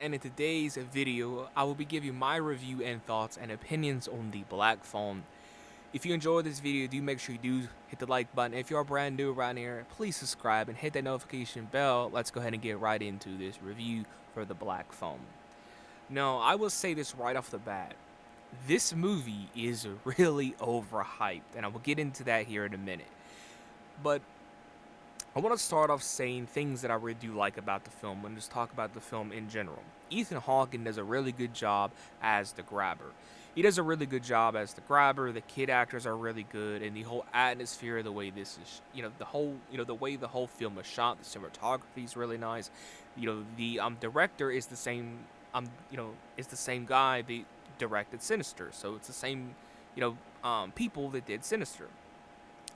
and in today's video, I will be giving my review and thoughts and opinions on the Black Phone. If you enjoyed this video, do make sure you do hit the like button. If you are brand new around here, please subscribe and hit that notification bell. Let's go ahead and get right into this review for the Black Phone. Now, I will say this right off the bat. This movie is really overhyped, and I will get into that here in a minute. But I want to start off saying things that I really do like about the film and just talk about the film in general. Ethan Hawke does a really good job as the grabber. He does a really good job as the grabber. The kid actors are really good, and the whole atmosphere, the way this is, the way the whole film is shot, the cinematography is really nice. The director is the same, is the same guy that directed Sinister, so it's the same, people that did Sinister,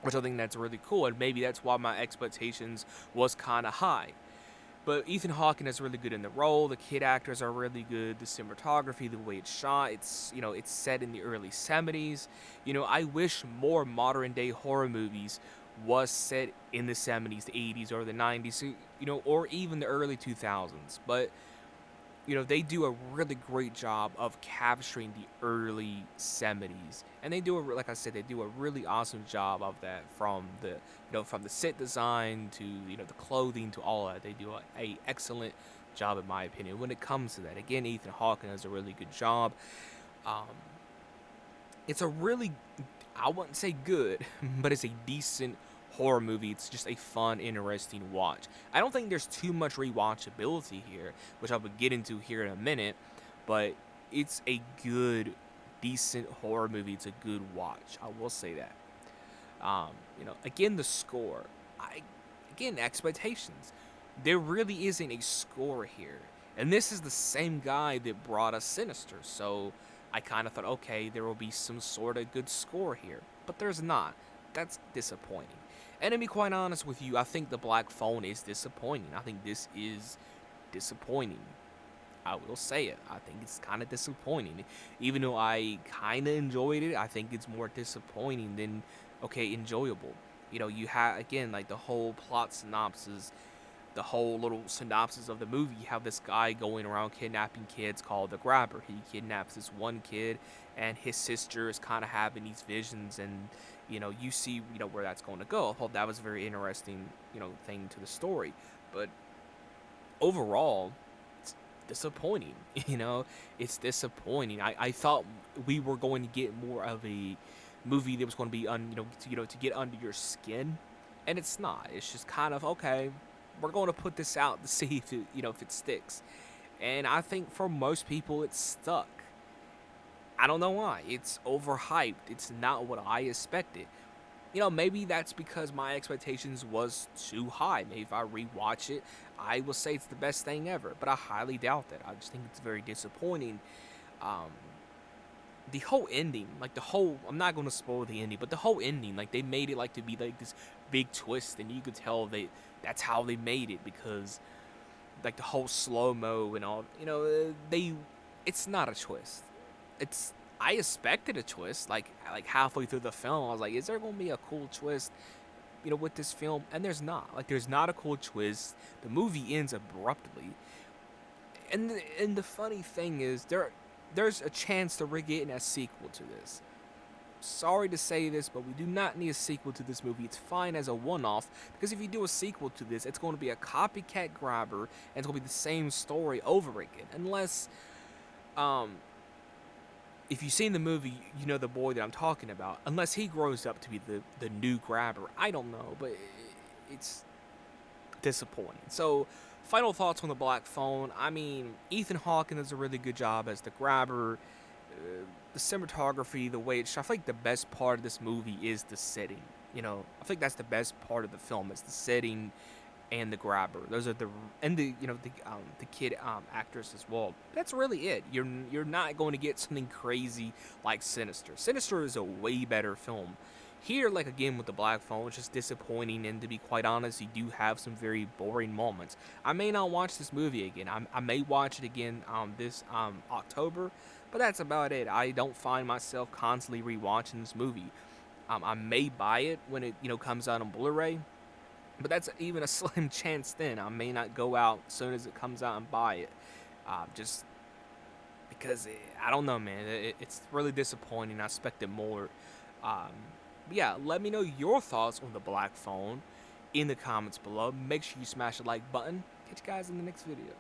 which I think that's really cool, and maybe that's why my expectations was kind of high. But Ethan Hawke is really good in the role. The kid actors are really good. The cinematography, the way it's shot, it's set in the early 70s. I wish more modern day horror movies was set in the 70s, the 80s, or the 90s, or even the early 2000s. But they do a really great job of capturing the early 70s. And they do, like I said, they do a really awesome job of that from from the set design to, the clothing to all that. They do a excellent job, in my opinion, when it comes to that. Again, Ethan Hawke does a really good job. Um, it's a really, I wouldn't say good, but it's a decent horror movie. It's just a fun, interesting watch. I don't think there's too much rewatchability here, which I will get into here in a minute, but it's a good, decent horror movie. It's a good watch. I will say that. Again, the score. Again, expectations. There really isn't a score here. And this is the same guy that brought us Sinister, so I kind of thought, okay, there will be some sort of good score here. But there's not. That's disappointing. And to be quite honest with you, I think the Black Phone is disappointing. I think this is disappointing. I will say it. I think it's kind of disappointing. Even though I kind of enjoyed it, I think it's more disappointing than, okay, enjoyable. You have, again, like the whole plot synopsis, the whole little synopsis of the movie. You have this guy going around kidnapping kids called the Grabber. He kidnaps this one kid, and his sister is kind of having these visions, and you see where that's going to go. I thought that was a very interesting thing to the story, but overall, it's disappointing. It's disappointing. I thought we were going to get more of a movie that was going to be to get under your skin, and it's not. It's just kind of, okay, we're going to put this out to see if it sticks. And I think for most people it's stuck. I don't know why. It's overhyped. It's not what I expected. Maybe that's because my expectations was too high. Maybe if I rewatch it, I will say it's the best thing ever. But I highly doubt that. I just think it's very disappointing. Um, the whole ending, like I'm not gonna spoil the ending, but the whole ending, like they made it like to be like this big twist, and you could tell that's how they made it, because like the whole slow mo and all, it's not a twist. I expected a twist, like halfway through the film. I was like, is there gonna be a cool twist, with this film? And there's not a cool twist. The movie ends abruptly, and the funny thing is there's a chance that we're getting a sequel to this. Sorry to say this, but we do not need a sequel to this movie. It's fine as a one-off, because if you do a sequel to this, it's going to be a copycat Grabber, and it's going to be the same story over again. Unless, if you've seen the movie, you know the boy that I'm talking about. Unless he grows up to be the new Grabber. I don't know, but it's disappointing. So, final thoughts on the Black Phone. I mean, Ethan Hawke does a really good job as the Grabber. The cinematography, the way it's shot. I think the best part of this movie is the setting. I think that's the best part of the film. It's the setting and the Grabber. Those are the kid actors as well. That's really it. You're not going to get something crazy like Sinister. Sinister is a way better film. Here, like again with the Black Phone, it's just disappointing, and to be quite honest, you do have some very boring moments. I may not watch this movie again. I may watch it again this October, but that's about it. I don't find myself constantly rewatching this movie. I may buy it when it comes out on Blu-ray, but that's even a slim chance then. I may not go out as soon as it comes out and buy it. Just because I don't know, man. It's really disappointing. I expected more. Um, but yeah, let me know your thoughts on the black phone in the comments below. Make sure you smash the like button. Catch you guys in the next video.